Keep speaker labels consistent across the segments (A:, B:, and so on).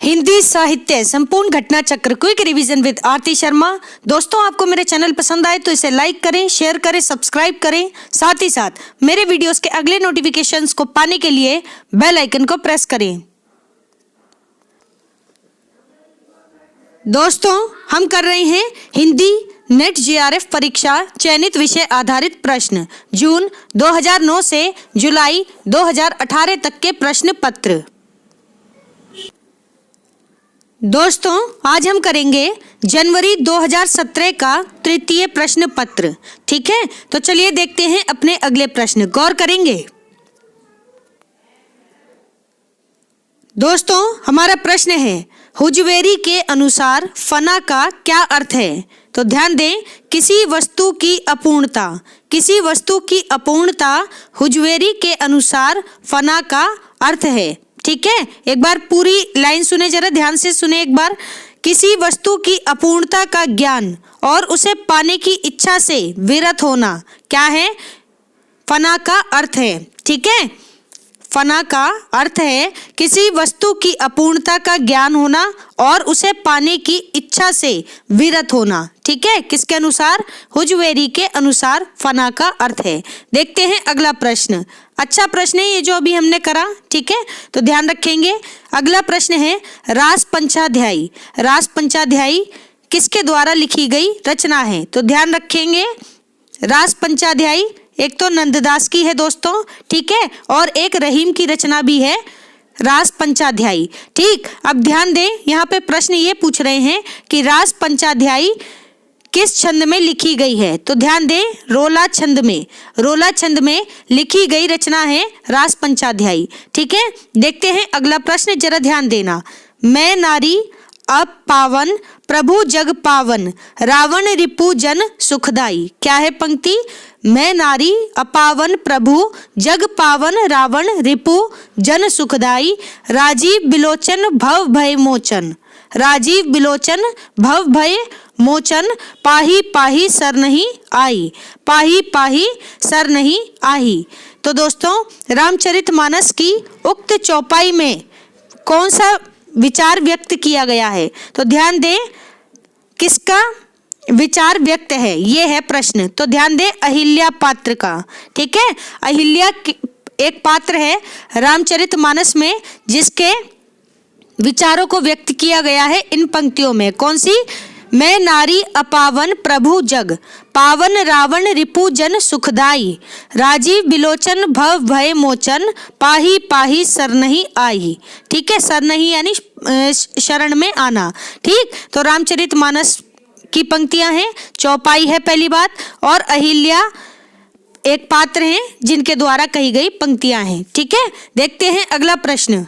A: हिंदी साहित्य संपूर्ण घटना चक्र क्विक रिवीजन विद आरती शर्मा। दोस्तों, आपको मेरे चैनल पसंद आए तो इसे लाइक करें, शेयर करें, सब्सक्राइब करें। साथ ही साथ मेरे वीडियोस के अगले नोटिफिकेशंस को पाने के लिए बेल आइकन को प्रेस करें। दोस्तों, हम कर रहे हैं हिंदी नेट जीआरएफ परीक्षा चयनित विषय आधारित प्रश्न जून 2009 से जुलाई 2018 तक के प्रश्न पत्र। दोस्तों, आज हम करेंगे जनवरी 2017 का तृतीय प्रश्न पत्र। ठीक है, तो चलिए देखते हैं अपने अगले प्रश्न, गौर करेंगे। दोस्तों, हमारा प्रश्न है हुजवेरी के अनुसार फना का क्या अर्थ है? तो ध्यान दें, किसी वस्तु की अपूर्णता, किसी वस्तु की अपूर्णता हुजवेरी के अनुसार फना का अर्थ है। ठीक है, एक बार पूरी लाइन सुने, जरा ध्यान से सुने एक बार। किसी वस्तु की अपूर्णता का ज्ञान और उसे पाने की इच्छा से विरत होना क्या है? फना का अर्थ है। ठीक है, फना का अर्थ है किसी वस्तु की अपूर्णता का ज्ञान होना और उसे पाने की इच्छा से विरत होना। ठीक है, किसके अनुसार? हुजवेरी के अनुसार फना का अर्थ है। देखते हैं अगला प्रश्न। अच्छा प्रश्न है ये जो अभी हमने करा। ठीक है, तो ध्यान रखेंगे। अगला प्रश्न है रास पंचाध्यायी। रास पंचाध्यायी किसके द्वारा लिखी गई रचना है? तो ध्यान रखेंगे, रास पंचाध्यायी एक तो नंददास की है दोस्तों, ठीक है, और एक रहीम की रचना भी है रास पंचाध्यायी। ठीक, अब ध्यान दें, यहाँ पे प्रश्न ये पूछ रहे हैं कि रास पंचाध्यायी किस छंद में लिखी गई है? तो ध्यान दें, रोला छंद में, रोला छंद में लिखी गई रचना है रास पंचाध्यायी। ठीक है, देखते हैं अगला प्रश्न, जरा ध्यान देना। मैं नारी अब पावन प्रभु जग पावन रावण रिपु जन सुखदाई। क्या है पंक्ति? मैं नारी अपावन प्रभु जग पावन रावण रिपु जन सुखदाई राजीव बिलोचन भव भय मोचन। राजीव बिलोचन भव भय मोचन पाही पाही सर नहीं आई। पाही पाही सर नहीं आई। तो दोस्तों, रामचरितमानस की उक्त चौपाई में कौन सा विचार व्यक्त किया गया है? तो ध्यान दें, किसका विचार व्यक्त है, ये है प्रश्न। तो ध्यान दें, अहिल्या पात्र का। ठीक है, अहिल्या एक पात्र है रामचरितमानस में जिसके विचारों को व्यक्त किया गया है इन पंक्तियों में। कौन सी? मैं नारी अपावन प्रभु जग पावन रावण रिपु जन सुखदाई राजीव बिलोचन भव भय मोचन पाही पाही सर नहीं आई। ठीक है, सर नहीं यानी शरण में आना। ठीक, तो रामचरितमानस की पंक्तियां हैं, चौपाई है पहली बात, और अहिल्या एक पात्र हैं जिनके द्वारा कही गई पंक्तियां हैं। ठीक है, देखते हैं अगला प्रश्न।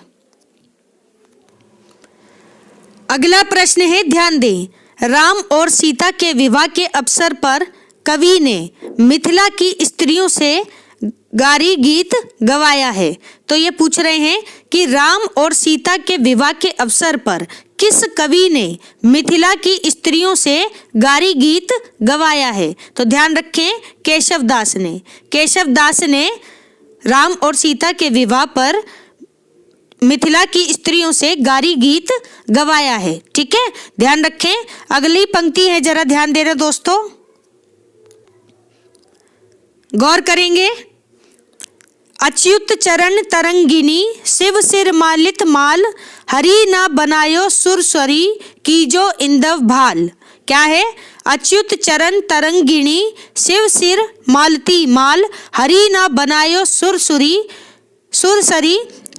A: अगला प्रश्न है, ध्यान दें, राम और सीता के विवाह के अवसर पर कवि ने मिथिला की स्त्रियों से गारी गीत गवाया है। तो ये पूछ रहे हैं कि राम और सीता के विवाह के अवसर पर किस कवि ने मिथिला की स्त्रियों से गारी गीत गवाया है? तो ध्यान रखें, केशवदास ने। केशवदास ने राम और सीता के विवाह पर मिथिला की स्त्रियों से गारी गीत गवाया है। ठीक है, ध्यान रखें। अगली पंक्ति है, जरा ध्यान देना दोस्तों, गौर करेंगे। अच्युत चरण तरंगिनी शिव सिर मालित माल हरि ना बनायो सुरसरी कीजो इंदव भाल। क्या है? अच्युत चरण तरंगिणी शिव सिर मालती माल हरि ना बनायो सुरसरी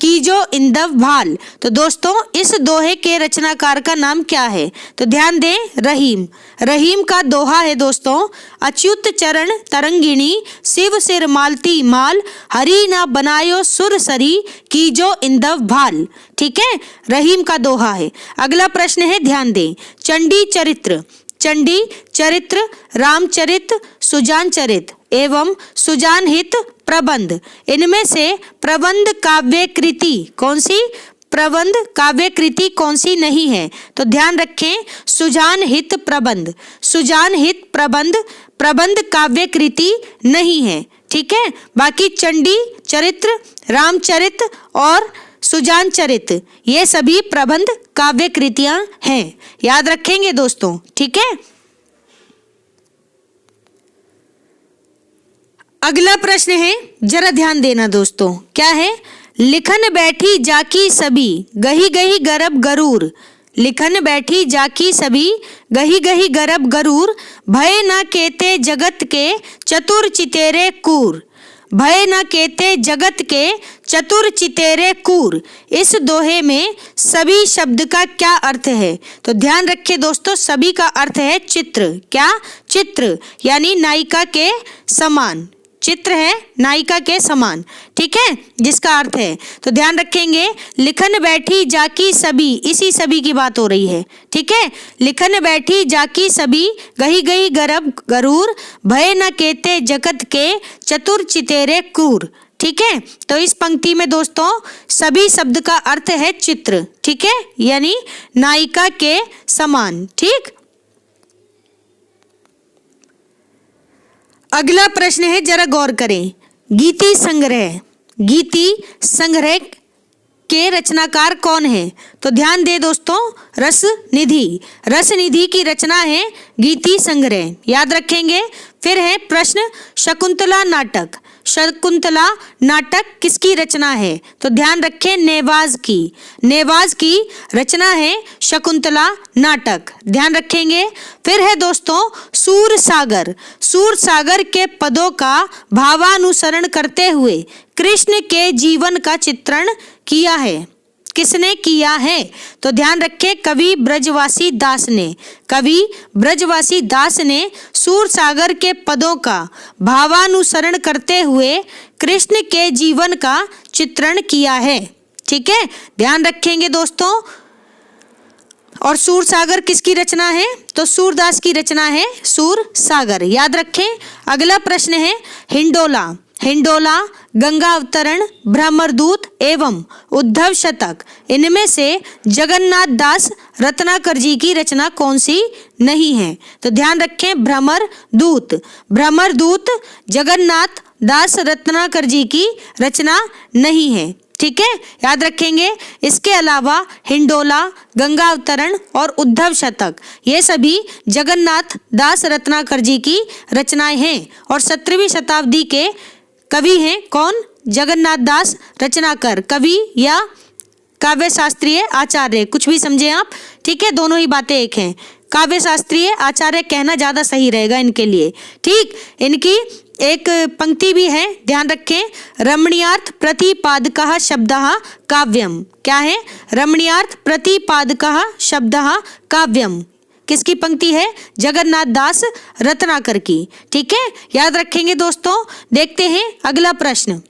A: कीजो इंदव भाल। तो दोस्तों, इस दोहे के रचनाकार का नाम क्या है? तो ध्यान दें, रहीम। रहीम का दोहा है दोस्तों, अच्युत चरण तरंगिणी शिव सिर मालती माल हरि ना बनायो सुरसरी कीजो इंदव भाल। ठीक है, रहीम का दोहा है। अगला प्रश्न है, ध्यान दें, चंडी चरित्र। चंडी चरित्र, रामचरित, सुजान चरित एवं सुजान हित प्रबंध, इनमें से प्रबंध काव्य कृति कौन सी? प्रबंध काव्य कृति कौन सी नहीं है? तो ध्यान रखें, सुजान हित प्रबंध। सुजान हित प्रबंध प्रबंध काव्य कृति नहीं है। ठीक है, बाकी चंडी चरित्र, रामचरित और सुजान चरित, ये सभी प्रबंध काव्य कृतियां हैं। याद रखेंगे दोस्तों, ठीक है। अगला प्रश्न है, जरा ध्यान देना दोस्तों, क्या है? लिखन बैठी जाकी सभी गही गही गरब गरूर, लिखन बैठी जाकी सभी गही गही गरब गरूर, भय न केते जगत के चतुर चितेरे कूर, भय न केते जगत के चतुर चितेरे कूर। इस दोहे में सभी शब्द का क्या अर्थ है? तो ध्यान रखिए दोस्तों, सभी का अर्थ है चित्र। क्या? चित्र, यानी नायिका के समान। चित्र है नायिका के समान, ठीक है, जिसका अर्थ है। तो ध्यान रखेंगे, लिखन बैठी जाकी सभी, इसी सभी की बात हो रही है, ठीक है। लिखन बैठी जाकी सभी गही गही गरब गरूर, भय न केते जगत के चतुर चितेरे कूर, ठीक है। तो इस पंक्ति में दोस्तों सभी शब्द का अर्थ है चित्र, ठीक है, यानी नायिका के समान, ठीक। अगला प्रश्न है, जरा गौर करें। गीति संग्रह, गीति संग्रह के रचनाकार कौन है? तो ध्यान दे दोस्तों, रस निधि, रस निधि की रचना है गीति संग्रह, याद रखेंगे। फिर है प्रश्न, शकुंतला नाटक, शकुंतला नाटक किसकी रचना है? तो ध्यान रखें, नेवाज की, नेवाज की रचना है शकुंतला नाटक, ध्यान रखेंगे। फिर है दोस्तों सूर सागर, सूर सागर के पदों का भावानुसरण करते हुए कृष्ण के जीवन का चित्रण किया है, किसने किया है? तो ध्यान रखें, कवि ब्रजवासी दास ने, कवि ब्रजवासी दास ने सूर सागर के पदों का भावानुसरण करते हुए कृष्ण के जीवन का चित्रण किया है, ठीक है, ध्यान रखेंगे दोस्तों। और सूर सागर किसकी रचना है? तो सूरदास की रचना है सूर सागर, याद रखें। अगला प्रश्न है, हिंडोला, हिंडोला, गंगा अवतरण, भ्रमरदूत एवं उद्धव शतक, इनमें से जगन्नाथ दास रत्नाकर जी की रचना कौन सी नहीं है? तो ध्यान रखें, भ्रमरदूत, भ्रमरदूत जगन्नाथ दास रत्नाकर जी की रचना नहीं है, ठीक है, याद रखेंगे। इसके अलावा हिंडोला, गंगा अवतरण और उद्धव शतक, ये सभी जगन्नाथ दास रत्नाकर जी की रचनाएं हैं और 17वीं शताब्दी के कवि हैं कौन? जगन्नाथ दास रचनाकर, कवि या काव्य शास्त्रीय आचार्य, कुछ भी समझे आप, ठीक है, दोनों ही बातें एक हैं। काव्य शास्त्रीय आचार्य कहना ज्यादा सही रहेगा इनके लिए, ठीक। इनकी एक पंक्ति भी है, ध्यान रखें, रमणीयार्थ प्रतिपादकः शब्दः काव्यम, क्या है? रमणीयार्थ प्रतिपादकः शब्दः काव्यम, किसकी पंक्ति है? जगन्नाथ दास रत्नाकर की, ठीक है, याद रखेंगे दोस्तों। देखते हैं अगला प्रश्न,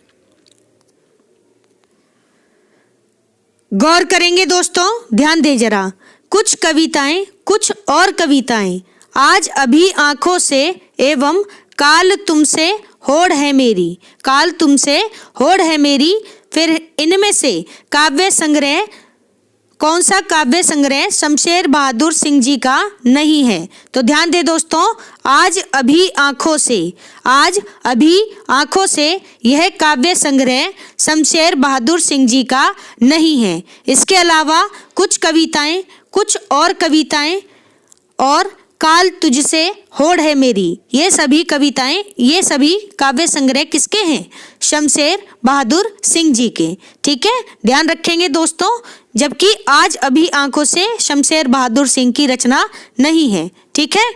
A: गौर करेंगे दोस्तों, ध्यान दें जरा। कुछ कविताएं, कुछ और कविताएं आज अभी आंखों से एवं काल तुमसे होड़ है मेरी, काल तुमसे होड़ है मेरी। फिर इनमें से काव्य संग्रह, कौन सा काव्य संग्रह शमशेर बहादुर सिंह जी का नहीं है? तो ध्यान दे दोस्तों, आज अभी आंखों से, आज अभी आंखों से, यह काव्य संग्रह शमशेर बहादुर सिंह जी का नहीं है। इसके अलावा कुछ कविताएं, कुछ और कविताएं और काल तुझसे होड़ है मेरी, ये सभी कविताएं, ये सभी काव्य संग्रह किसके हैं? शमशेर बहादुर सिंह जी के, ठीक है, ध्यान रखेंगे दोस्तों। जबकि आज अभी आंखों से शमशेर बहादुर सिंह की रचना नहीं है, ठीक है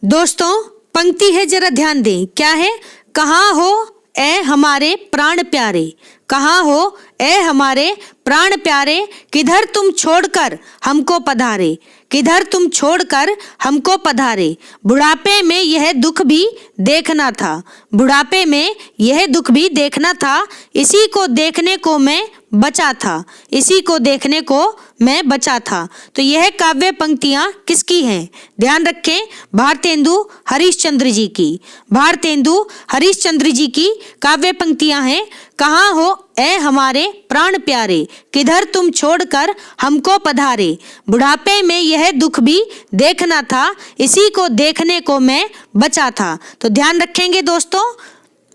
A: दोस्तों। पंक्ति है, जरा ध्यान दें, क्या है? कहाँ हो ए हमारे प्राण प्यारे, कहाँ हो ए हमारे प्राण प्यारे, किधर तुम छोड़कर हमको पधारे, किधर तुम छोड़कर हमको पधारे। बुढ़ापे में यह दुख भी देखना था, बुढ़ापे में यह दुख भी देखना था, इसी को देखने को मैं बचा था, इसी को देखने को मैं बचा था। तो यह काव्य पंक्तियां किसकी हैं? ध्यान रखें, भारतेंदु हरिश्चंद्र जी की, भारतेंदु हरिश्चंद्र जी की काव्य पंक्तियां हैं। कहाँ हो ए हमारे प्राण प्यारे, किधर तुम छोड़कर हमको पधारे, बुढ़ापे में यह दुख भी देखना था, इसी को देखने को मैं बचा था। तो ध्यान रखेंगे दोस्तों।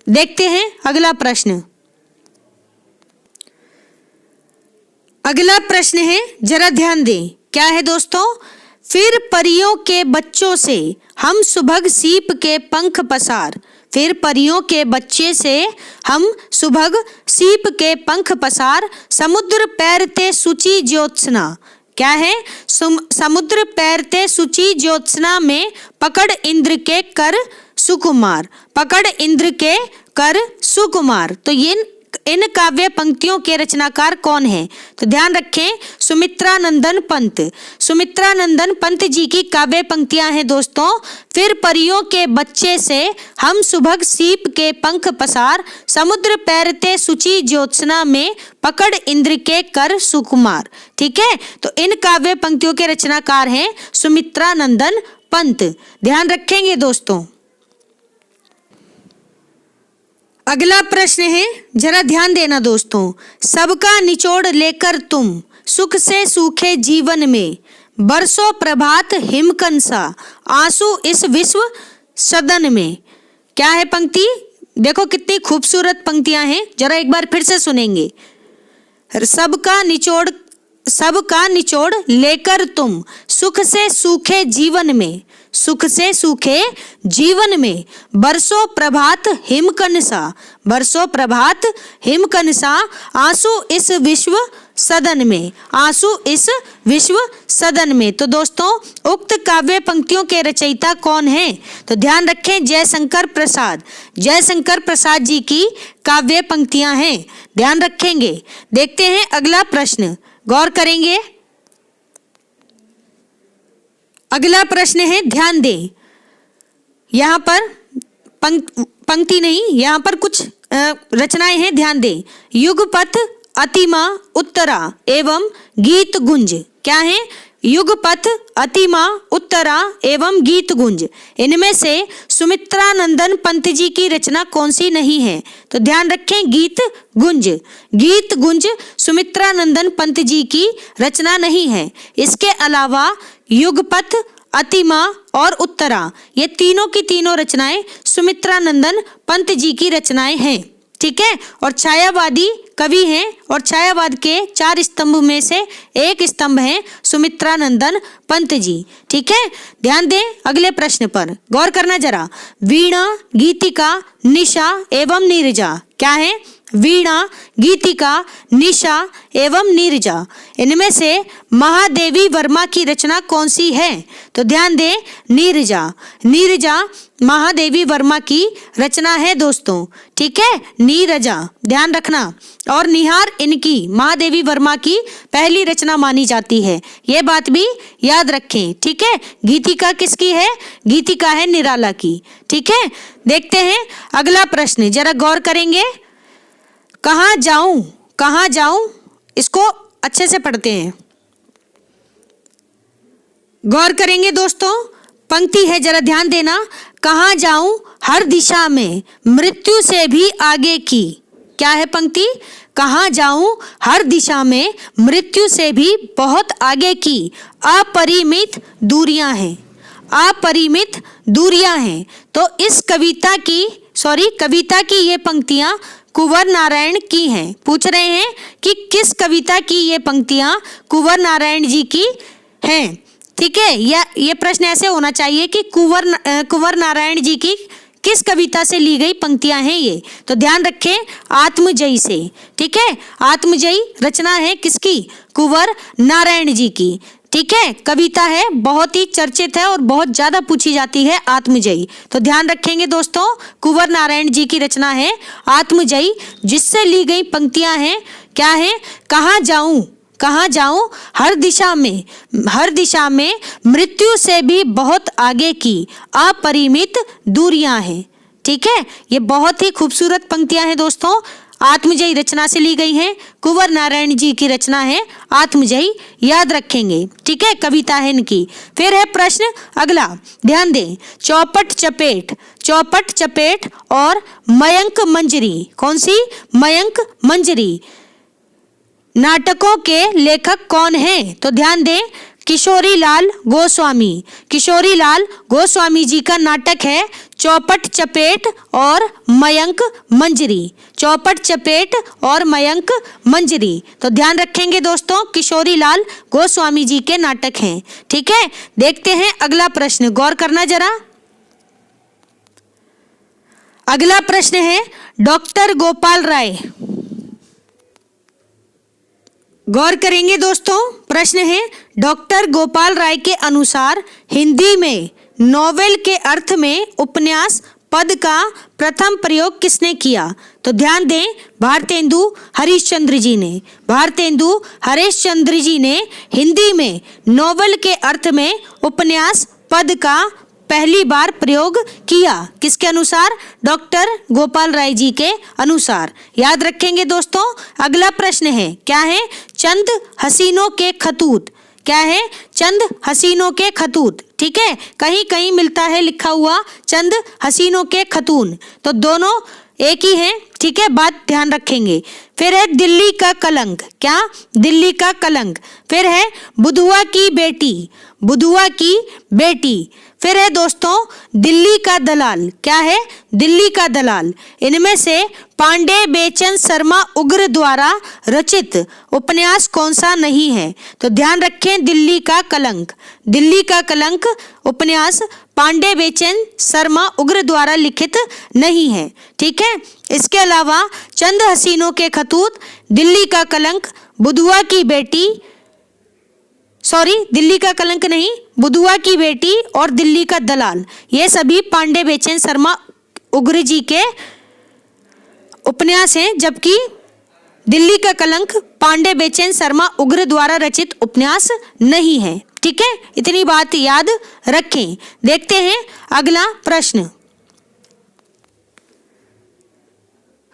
A: देखते हैं अगला प्रश्न, अगला प्रश्न है, जरा ध्यान दें, क्या है दोस्तों? फिर परियों के बच्चों से हम सुभग सीप के पंख पसार। फिर परियों के बच्चे से हम सुभग सीप के पंख पसार, समुद्र पैरते सुचि ज्योत्सना। क्या है? समुद्र पैरते सुचि ज्योत्सना में पकड़ इंद्र के कर सुकुमार। पकड़ इंद्र के कर सुकुमार। तो ये इन काव्य पंक्तियों के रचनाकार कौन है? तो ध्यान रखें, सुमित्रानंदन पंत। सुमित्रानंदन पंत जी की काव्य पंक्तियां हैं दोस्तों। फिर परियों के बच्चे से हम सुभग सीप के पंख पसार, समुद्र पैरते सुचि ज्योत्सना में पकड़ इंद्र के कर सुकुमार। ठीक है, तो इन काव्य पंक्तियों के रचनाकार हैं सुमित्रानंदन पंत। ध्यान रखेंगे दोस्तों। अगला प्रश्न है, जरा ध्यान देना दोस्तों। सबका निचोड़ लेकर तुम सुख से सूखे जीवन में, बरसों प्रभात हिमकन सा आंसू इस विश्व सदन में। क्या है पंक्ति? देखो कितनी खूबसूरत पंक्तियां हैं, जरा एक बार फिर से सुनेंगे। सबका निचोड़ लेकर तुम सुख से सूखे जीवन में, सुख से सूखे जीवन में, बरसों प्रभात हिमकन सा, बरसों प्रभात हिमकन सा आंसू इस विश्व सदन में, आंसू इस विश्व सदन में। तो दोस्तों उक्त काव्य पंक्तियों के रचयिता कौन हैं? तो ध्यान रखें, जयशंकर प्रसाद। जयशंकर प्रसाद जी की काव्य पंक्तियां हैं, ध्यान रखेंगे। देखते हैं अगला प्रश्न, गौर करेंगे। अगला प्रश्न है, ध्यान दें। यहाँ पर पंक्ति नहीं, यहाँ पर कुछ रचनाएं हैं, ध्यान दें। युगपथ, अतिमा, उत्तरा एवं गीत गुंज। क्या है? युगपथ, अतिमा, उत्तरा एवं गीत गुंज। इनमें से सुमित्रानंदन पंत जी की रचना कौन सी नहीं है? तो ध्यान रखें, गीत गुंज। गीत गुंज सुमित्रानंदन पंत जी की रचना नहीं है। इसके अलावा युगपथ, अतिमा और उत्तरा, ये तीनों की तीनों रचनाएं सुमित्रानंदन पंत जी की रचनाएं हैं। ठीक है, और छायावादी कवि हैं, और छायावाद के 4 स्तंभ में से एक स्तंभ है सुमित्रानंदन पंत जी। ठीक है, ध्यान दें अगले प्रश्न पर, गौर करना जरा। वीणा, गीतिका, निशा एवं नीरजा। क्या है? वीणा, गीतिका, निशा एवं नीरजा। इनमें से महादेवी वर्मा की रचना कौन सी है? तो ध्यान दें, नीरजा। नीरजा महादेवी वर्मा की रचना है दोस्तों। ठीक है, नीरजा, ध्यान रखना। और निहार इनकी, महादेवी वर्मा की पहली रचना मानी जाती है, ये बात भी याद रखें। ठीक है, गीतिका किसकी है? गीतिका है निराला की। ठीक है, देखते हैं अगला प्रश्न, जरा गौर करेंगे। कहाँ जाऊं, कहाँ जाऊं, इसको अच्छे से पढ़ते हैं, गौर करेंगे दोस्तों। पंक्ति है, जरा ध्यान देना। कहाँ जाऊं हर दिशा में, मृत्यु से भी आगे की। क्या है पंक्ति? कहाँ जाऊं हर दिशा में, मृत्यु से भी बहुत आगे की अपरिमित दूरियां हैं, अपरिमित दूरियां हैं। तो इस कविता की ये पंक्तियां कुंवर नारायण की हैं। पूछ रहे हैं कि किस कविता की ये पंक्तियां कुंवर नारायण जी की हैं। ठीक है, या ये प्रश्न ऐसे होना चाहिए कि कुंवर नारायण जी की किस कविता से ली गई पंक्तियां हैं ये? तो ध्यान रखें, आत्मजयी से। ठीक है, आत्मजयी रचना है किसकी? कुंवर नारायण जी की। ठीक है, कविता है, बहुत ही चर्चित है और बहुत ज्यादा पूछी जाती है आत्मजयी। तो ध्यान रखेंगे दोस्तों, कुंवर नारायण जी की रचना है आत्मजयी, जिससे ली गई पंक्तियां हैं। क्या है? कहाँ जाऊं, कहाँ जाऊं हर दिशा में मृत्यु से भी बहुत आगे की अपरिमित दूरियां हैं। ठीक है, ये बहुत ही खूबसूरत पंक्तियां हैं दोस्तों, आत्मजयी रचना से ली गई हैं। कुंवर नारायण जी की रचना है आत्मजयी, याद रखेंगे। ठीक है, कविता है इनकी। फिर है प्रश्न अगला, ध्यान दें। चौपट चपेट, चौपट चपेट और मयंक मंजरी। कौन सी? मयंक मंजरी। नाटकों के लेखक कौन हैं? तो ध्यान दें, किशोरीलाल गोस्वामी। किशोरीलाल गोस्वामी जी का नाटक है चौपट चपेट और मयंक मंजरी। चौपट चपेट और मयंक मंजरी। तो ध्यान रखेंगे दोस्तों, किशोरीलाल गोस्वामी जी के नाटक हैं। ठीक है, देखते हैं अगला प्रश्न, गौर करना जरा। अगला प्रश्न है डॉक्टर गोपाल राय। गौर करेंगे दोस्तों, प्रश्न है डॉक्टर गोपाल राय के अनुसार हिंदी में नॉवेल के अर्थ में उपन्यास पद का प्रथम प्रयोग किसने किया? तो ध्यान दें, भारतेंदु हरिश्चंद्र जी ने। भारतेंदु हरिश्चंद्र जी ने हिंदी में नॉवेल के अर्थ में उपन्यास पद का पहली बार प्रयोग किया। किसके अनुसार? डॉक्टर गोपाल राय जी के अनुसार। याद रखेंगे दोस्तों। अगला प्रश्न है, क्या है? चंद हसीनों के खतूत। क्या है? चंद हसीनों के खतूत। ठीक है, कहीं कहीं मिलता है लिखा हुआ चंद हसीनों के खतून, तो दोनों एक ही है। ठीक है, बात ध्यान रखेंगे। फिर है दिल्ली का कलंक। क्या? दिल्ली का कलंक। फिर है बुधुआ की बेटी। बुधुआ की बेटी। फिर है दोस्तों दिल्ली का दलाल। क्या है? दिल्ली का दलाल। इनमें से पांडे बेचन शर्मा उग्र द्वारा रचित उपन्यास कौन सा नहीं है? तो ध्यान रखें, दिल्ली का कलंक। दिल्ली का कलंक उपन्यास पांडे बेचन शर्मा उग्र द्वारा लिखित नहीं है। ठीक है, इसके अलावा चंद हसीनों के खतूत, दिल्ली का कलंक, बुधुआ की बेटी, दिल्ली का कलंक नहीं, बुधुआ की बेटी और दिल्ली का दलाल, ये सभी पांडे बेचन शर्मा उग्र जी के उपन्यास हैं, जबकि दिल्ली का कलंक पांडे बेचन शर्मा उग्र द्वारा रचित उपन्यास नहीं है। ठीक है, इतनी बात याद रखें। देखते हैं अगला प्रश्न।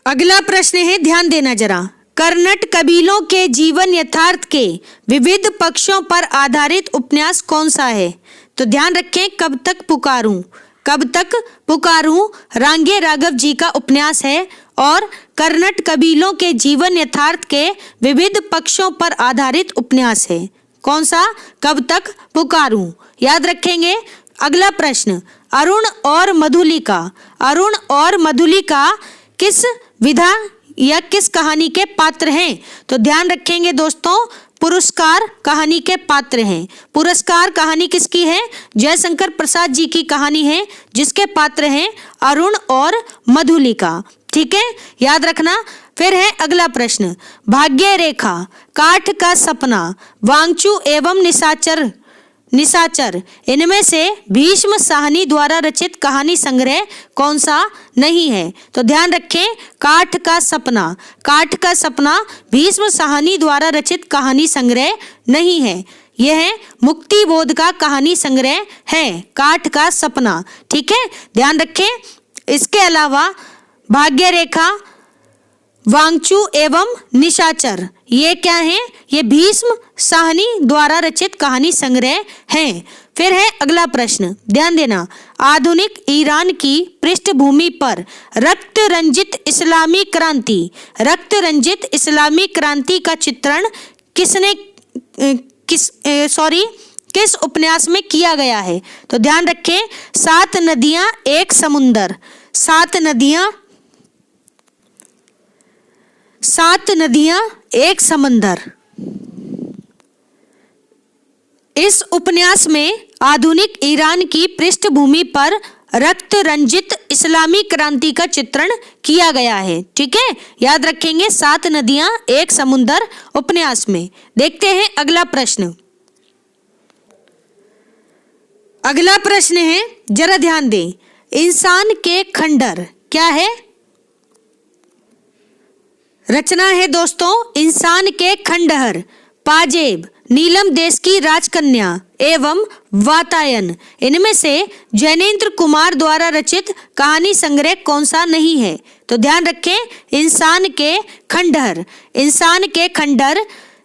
A: अगला प्रश्न है, ध्यान देना जरा। कर्नट कबीलों के जीवन यथार्थ के विविध पक्षों पर आधारित उपन्यास कौन सा है? तो ध्यान रखें, कब तक पुकारूं। कब तक पुकारूं रांगे राघव जी का उपन्यास है और कर्नट कबीलों के जीवन यथार्थ के विविध पक्षों पर आधारित उपन्यास है। कौन सा? कब तक पुकारूं। याद रखेंगे। अगला प्रश्न, अरुण और मधुलिका। अरुण और मधुलिका किस विधा या किस कहानी के पात्र हैं? तो ध्यान रखेंगे दोस्तों, पुरस्कार कहानी के पात्र हैं। पुरस्कार कहानी किसकी है? जयशंकर प्रसाद जी की कहानी है, जिसके पात्र हैं अरुण और मधुलिका। ठीक है, याद रखना। फिर है अगला प्रश्न, भाग्य रेखा, काठ का सपना, वांगचू एवं निशाचर। इनमें से भीष्म साहनी द्वारा रचित कहानी संग्रह कौन सा नहीं है? तो ध्यान रखें, काठ का सपना। काठ का सपना भीष्म साहनी द्वारा रचित कहानी संग्रह नहीं है, यह मुक्ति बोध का कहानी संग्रह है, काठ का सपना। ठीक है, ध्यान रखें। इसके अलावा भाग्य रेखा, वांगचू एवं निशाचर, ये क्या है? ये भीष्म साहनी द्वारा रचित कहानी संग्रह हैं। फिर है अगला प्रश्न, ध्यान देना। आधुनिक ईरान की पृष्ठभूमि पर रक्त रंजित इस्लामी क्रांति, रक्त रंजित इस्लामी क्रांति का चित्रण किस उपन्यास में किया गया है? तो ध्यान रखें, 7 नदियां एक समुंदर। 7 नदियां एक समंदर। इस उपन्यास में आधुनिक ईरान की पृष्ठभूमि पर रक्त रंजित इस्लामी क्रांति का चित्रण किया गया है। ठीक है, याद रखेंगे, 7 नदियां एक समुंदर उपन्यास में। देखते हैं अगला प्रश्न। अगला प्रश्न है, जरा ध्यान दें। इंसान के खंडहर क्या है? रचना है दोस्तों इंसान के खंडहर, पाजेब, नीलम देश की राजकन्या एवं वातायन। इनमें से जैनेन्द्र कुमार द्वारा रचित कहानी संग्रह कौन सा नहीं है? तो ध्यान रखें, इंसान के खंडहर। इंसान के खंडहर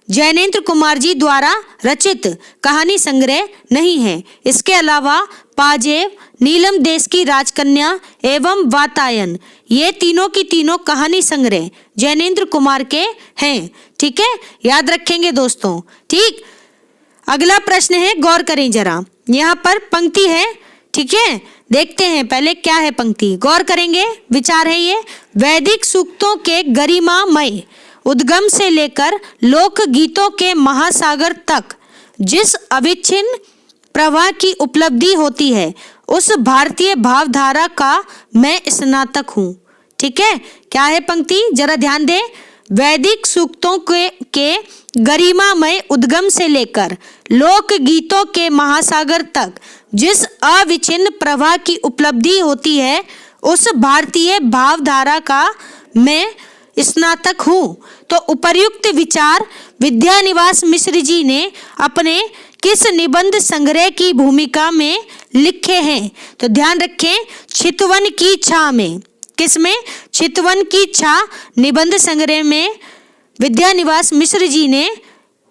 A: जैनेन्द्र कुमार जी द्वारा रचित कहानी संग्रह नहीं है। इसके अलावा पाजेब, नीलम देश की राजकन्या एवं वातायन, ये तीनों की तीनों कहानी संग्रह जैनेन्द्र कुमार के हैं। ठीक है, याद रखेंगे दोस्तों। ठीक, अगला प्रश्न है, गौर करें जरा, यहाँ पर पंक्ति है, ठीक है, देखते हैं पहले क्या है पंक्ति, गौर करेंगे। विचार है ये, वैदिक सूक्तों के गरिमामय उद्गम से लेकर लोक गीतों के महासागर तक जिस अविच्छिन्न प्रवाह की उपलब्धि होती है उस भारतीय भावधारा का मैं स्नातक हूँ। ठीक है, क्या है पंक्ति, जरा ध्यान दें। वैदिक सूक्तों के गरिमामय उद्गम से लेकर लोक गीतों के महासागर तक जिस अविच्छिन्न प्रवाह की उपलब्धि होती है उस भारतीय भावधारा का मैं स्नातक हूँ। तो उपर्युक्त विचार विद्यानिवास मिश्र जी ने अपने किस निबंध संग्रह की भूमिका में लिखे हैं? तो ध्यान रखें, चितवन की छाह में। किसमें? चितवन की छाह निबंध संग्रह में विद्यानिवास मिश्र जी ने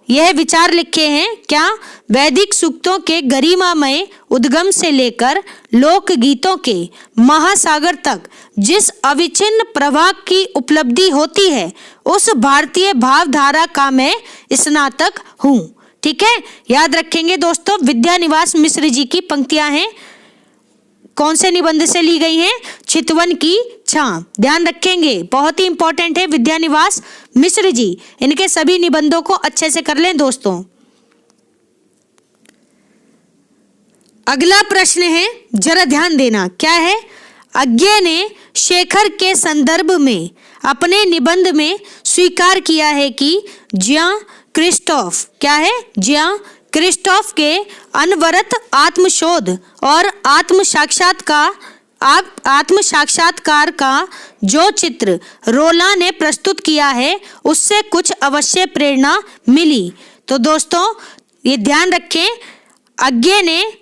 A: यह विचार लिखे हैं। क्या? वैदिक सूक्तों के गरिमामय उद्गम से लेकर लोक गीतों के महासागर तक जिस अविच्छिन्न प्रवाह की उपलब्धि होती है उस भारतीय भावधारा का मैं स्नातक हूँ। ठीक है, याद रखेंगे दोस्तों, विद्यानिवास मिश्र जी की पंक्तियां हैं, कौन से निबंध से ली गई हैं? चितवन की छाह। ध्यान रखेंगे, बहुत ही इंपॉर्टेंट है विद्यानिवास मिश्र जी, इनके सभी निबंधों को अच्छे से कर लें दोस्तों। अगला प्रश्न है, जरा ध्यान देना, क्या है? अज्ञे ने शेखर के संदर्भ में अपने निबंध में स्वीकार किया है कि ज्यां क्रिस्टोफ, क्या है? ज्यां क्रिस्टोफ के अनवरत आत्मशोध और आत्म साक्षात्कार का जो चित्र रोला ने प्रस्तुत किया है उससे कुछ अवश्य प्रेरणा मिली। तो दोस्तों ये ध्यान रखें, अज्ञे ने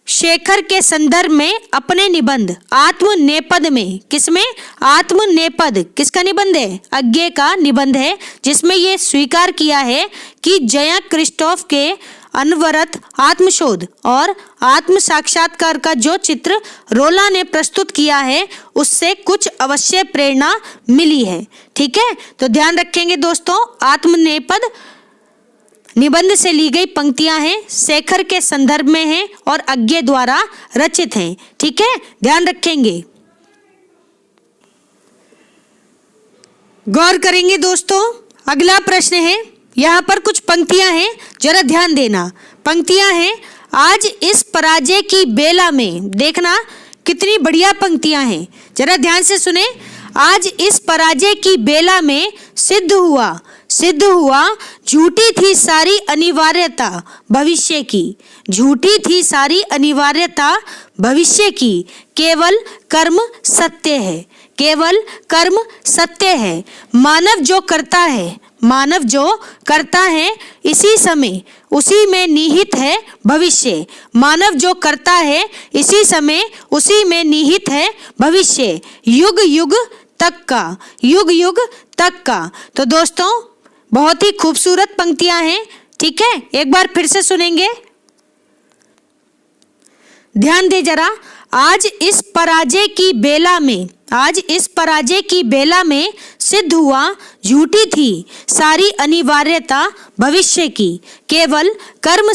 A: शेखर के संदर्भ में अपने निबंध आत्मनेपद में, किसमें? आत्मनेपद किसका निबंध है? अज्ञे का निबंध है, जिसमें ये स्वीकार किया है कि जया क्रिस्टोफ के अनवरत आत्मशोध और आत्म साक्षात्कार का जो चित्र रोला ने प्रस्तुत किया है उससे कुछ अवश्य प्रेरणा मिली है। ठीक है, तो ध्यान रखेंगे दोस्तों, आत्मनेपद निबंध से ली गई पंक्तियां हैं, शेखर के संदर्भ में हैं और अज्ञे द्वारा रचित हैं। ठीक है, ध्यान रखेंगे। गौर करेंगे दोस्तों, अगला प्रश्न है, यहाँ पर कुछ पंक्तियां हैं, जरा ध्यान देना। पंक्तियां हैं, आज इस पराजय की बेला में, देखना कितनी बढ़िया पंक्तियां हैं, जरा ध्यान से सुने। आज इस पराजय की बेला में सिद्ध हुआ झूठी थी सारी अनिवार्यता भविष्य की, झूठी थी सारी अनिवार्यता भविष्य की, केवल कर्म सत्य है, केवल कर्म सत्य है। मानव जो करता है इसी समय उसी में निहित है भविष्य, मानव जो करता है इसी समय उसी में निहित है भविष्य, युग युग तक का। तो दोस्तों बहुत ही खूबसूरत पंक्तियां हैं। ठीक है, एक बार फिर से सुनेंगे, ध्यान दे जरा। आज इस पराजय की बेला में सिद्ध हुआ झूठी थी सारी अनिवार्यता भविष्य की, केवल कर्म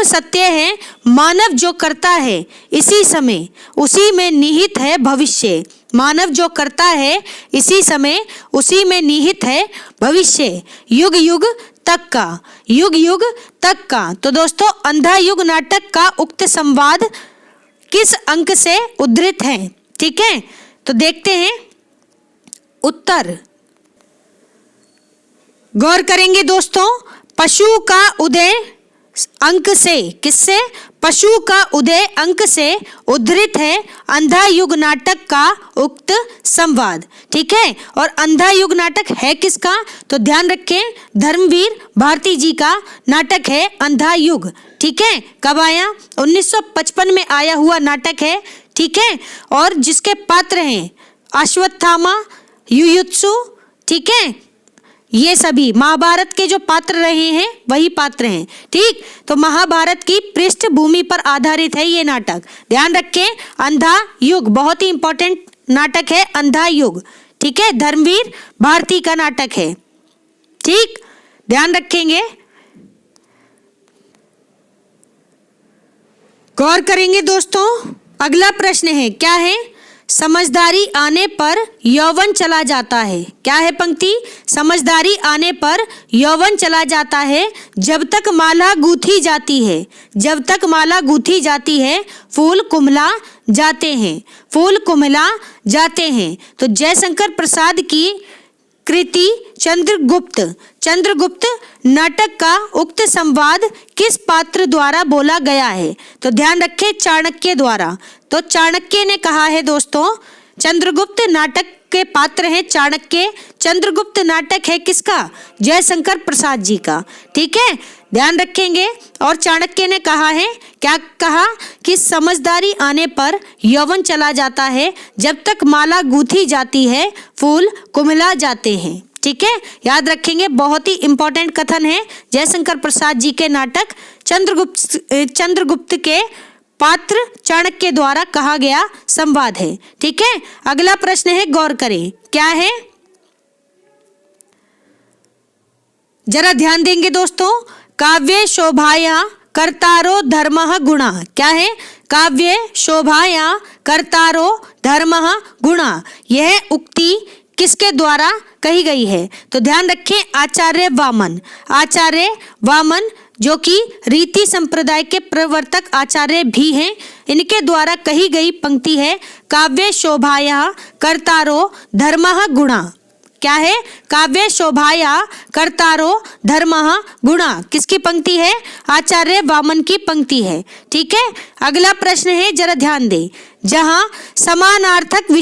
A: सत्य है, मानव जो करता है इसी समय उसी में निहित है भविष्य, मानव जो करता है इसी समय उसी में निहित है भविष्य, युग युग तक का। तो दोस्तों अंधा युग नाटक का उक्त संवाद किस अंक से उद्धृत है? ठीक है, तो देखते हैं उत्तर। गौर करेंगे दोस्तों, पशु का उदय अंक से, किससे? पशु का उदय अंक से उद्धृत है अंधा युग नाटक का उक्त संवाद। ठीक है, और अंधा युग नाटक है किसका? तो ध्यान रखें, धर्मवीर भारती जी का नाटक है अंधा युग। ठीक है, कब आया? 1955 में आया हुआ नाटक है। ठीक है, और जिसके पात्र हैं अश्वत्थामा, युयुत्सु, ठीक है, ये सभी महाभारत के जो पात्र रहे हैं वही पात्र हैं। ठीक, तो महाभारत की पृष्ठभूमि पर आधारित है ये नाटक। ध्यान रखें, अंधा युग बहुत ही इंपॉर्टेंट नाटक है, अंधा युग। ठीक है, धर्मवीर भारती का नाटक है। ठीक, ध्यान रखेंगे। गौर करेंगे दोस्तों। अगला प्रश्न है, क्या है? समझदारी आने पर यौवन चला जाता है। क्या है पंक्ति? समझदारी आने पर यौवन चला जाता है, जब तक माला गूंथी जाती है। जब तक माला गूंथी जाती है फूल कुम्हला जाते हैं। फूल कुम्हला जाते हैं। तो जयशंकर प्रसाद की कृति चंद्रगुप्त नाटक का उक्त संवाद किस पात्र द्वारा बोला गया है? तो ध्यान रखें, चाणक्य द्वारा। तो चाणक्य ने कहा है दोस्तों। चंद्रगुप्त नाटक के पात्र हैं चाणक्य। चंद्रगुप्त नाटक है किसका? जयशंकर प्रसाद जी का। ठीक है, ध्यान रखेंगे। और चाणक्य ने कहा है, क्या कहा? कि समझदारी आने पर यौवन चला जाता है, जब तक माला गूंथी जाती है फूल कुम्हला जाते हैं। ठीक है, याद रखेंगे, बहुत ही इंपॉर्टेंट कथन है। जयशंकर प्रसाद जी के नाटक चंद्रगुप्त के पात्र चाणक्य द्वारा कहा गया संवाद है। ठीक है, अगला प्रश्न है, गौर करें, क्या है? जरा ध्यान देंगे दोस्तों। काव्य शोभाया कर्तारो धर्मः गुणा। क्या है? काव्य शोभाया कर्तारो धर्मः गुणा। यह उक्ति किसके द्वारा कही गई है? तो ध्यान रखें, आचार्य वामन। आचार्य वामन जो कि रीति संप्रदाय के प्रवर्तक आचार्य भी हैं, इनके द्वारा कही गई पंक्ति है, काव्य शोभाया कर्तारो धर्मः गुणा। क्या है? काव्य शोभाया कर्तारो धर्मः गुणा। किसकी पंक्ति है? आचार्य वामन की पंक्ति है। ठीक है, अगला प्रश्न है, जरा ध्यान दें। जहां समानार्थक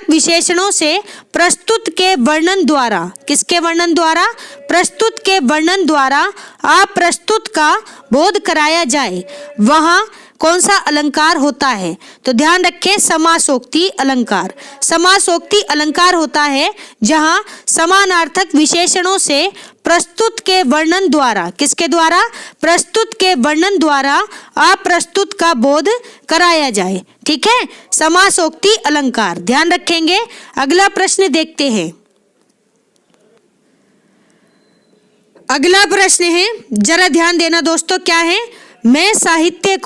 A: विशेषणों से प्रस्तुत के वर्णन द्वारा, किसके वर्णन द्वारा? प्रस्तुत के वर्णन द्वारा अप्रस्तुत का बोध कराया जाए, वहां कौन सा अलंकार होता है? तो ध्यान रखें, समासोक्ति अलंकार। समासोक्ति अलंकार होता है जहां समानार्थक विशेषणों से प्रस्तुत के वर्णन द्वारा, किसके द्वारा? प्रस्तुत के वर्णन द्वारा अप्रस्तुत का बोध कराया जाए। ठीक है, समासोक्ति अलंकार, ध्यान रखेंगे। अगला प्रश्न देखते हैं। अगला प्रश्न है, जरा ध्यान देना दोस्तों, क्या है? मैं साहित्य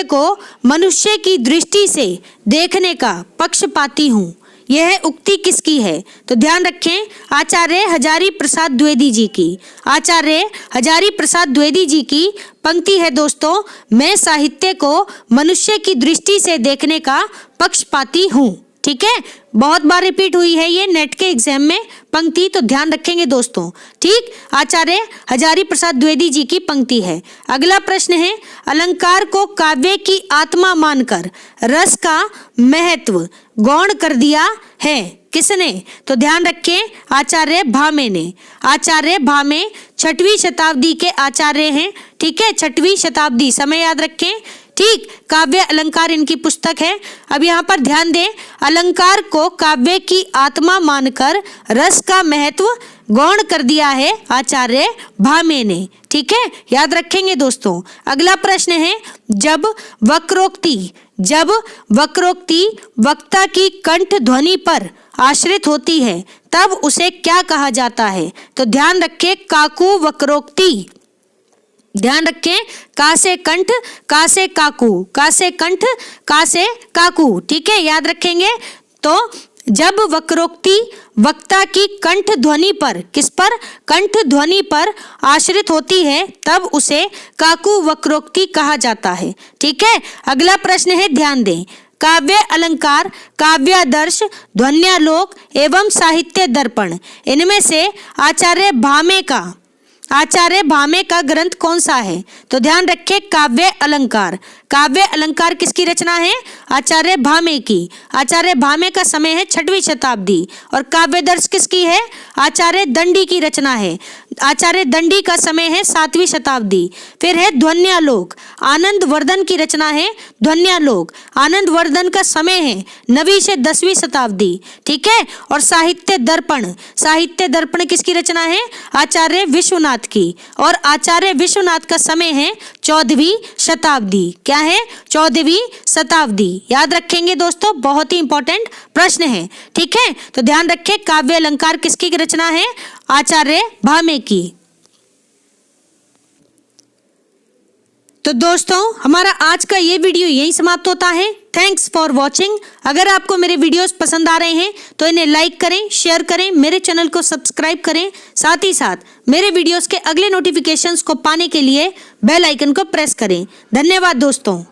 A: को मनुष्य की दृष्टि से देखने का पक्षपाती हूँ। यह उक्ति किसकी है? तो ध्यान रखें, आचार्य हजारी प्रसाद द्विवेदी जी की। आचार्य हजारी प्रसाद द्विवेदी जी की पंक्ति है दोस्तों, मैं साहित्य को मनुष्य की दृष्टि से देखने का पक्षपाती हूँ। ठीक है, बहुत बार रिपीट हुई है ये नेट के एग्जाम में पंक्ति, तो ध्यान रखेंगे दोस्तों। ठीक, आचार्य हजारी प्रसाद द्विवेदी जी की पंक्ति है। अगला प्रश्न है, अलंकार को काव्य की आत्मा मानकर रस का महत्व गौण कर दिया है, किसने? तो ध्यान रखें, आचार्य भामे ने। आचार्य भामे 6वीं शताब्दी के आचार्य हैं। ठीक है, 6वीं शताब्दी, समय याद रखें। ठीक, काव्य अलंकार इनकी पुस्तक है। अब यहाँ पर ध्यान दें, अलंकार को काव्य की आत्मा मानकर रस का महत्व गौण कर दिया है आचार्य भामे ने। ठीक है, याद रखेंगे दोस्तों। अगला प्रश्न है, जब वक्रोक्ति वक्ता की कंठ ध्वनि पर आश्रित होती है तब उसे क्या कहा जाता है? तो ध्यान रखें, काकू वक्रोक्ति। ध्यान रखें, का से कंठ, का से काकू, का से कंठ, का से काकू। ठीक है, याद रखेंगे। तो जब वक्रोक्ति वक्ता की कंठ ध्वनि पर, किस पर? कंठ ध्वनि पर आश्रित होती है तब उसे काकू वक्रोक्ति कहा जाता है। ठीक है, अगला प्रश्न है, ध्यान दें। काव्य अलंकार, काव्यादर्श, ध्वन्यालोक एवं साहित्य दर्पण, इनमें से आचार्य भामे का ग्रंथ कौन सा है? तो ध्यान रखें, काव्य अलंकार। काव्य अलंकार किसकी रचना है? आचार्य भामे की। आचार्य भामे का समय है 6वीं शताब्दी। और काव्यदर्श किसकी है? आचार्य दंडी की रचना है। आचार्य दंडी का समय है 7वीं शताब्दी। फिर है ध्वन्यालोक, आनंद वर्धन की रचना है ध्वन्यालोक। आनंद वर्धन का समय है 9वीं से 10वीं शताब्दी। ठीक है, और साहित्य दर्पण किसकी रचना है? आचार्य विश्वनाथ की। और आचार्य विश्वनाथ का समय है 14वीं शताब्दी। क्या है? 14वीं शताब्दी। याद रखेंगे दोस्तों, बहुत ही इंपॉर्टेंट प्रश्न है। ठीक है, तो ध्यान रखें, काव्य अलंकार किसकी रचना है? आचार्य भामे की। तो दोस्तों हमारा आज का ये वीडियो यहीं समाप्त होता है। Thanks for watching. अगर आपको मेरे वीडियोस पसंद आ रहे हैं तो इन्हें लाइक करें, शेयर करें, मेरे चैनल को सब्सक्राइब करें। साथ ही साथ मेरे वीडियोस के अगले नोटिफिकेशंस को पाने के लिए बेल आइकन को प्रेस करें। धन्यवाद दोस्तों।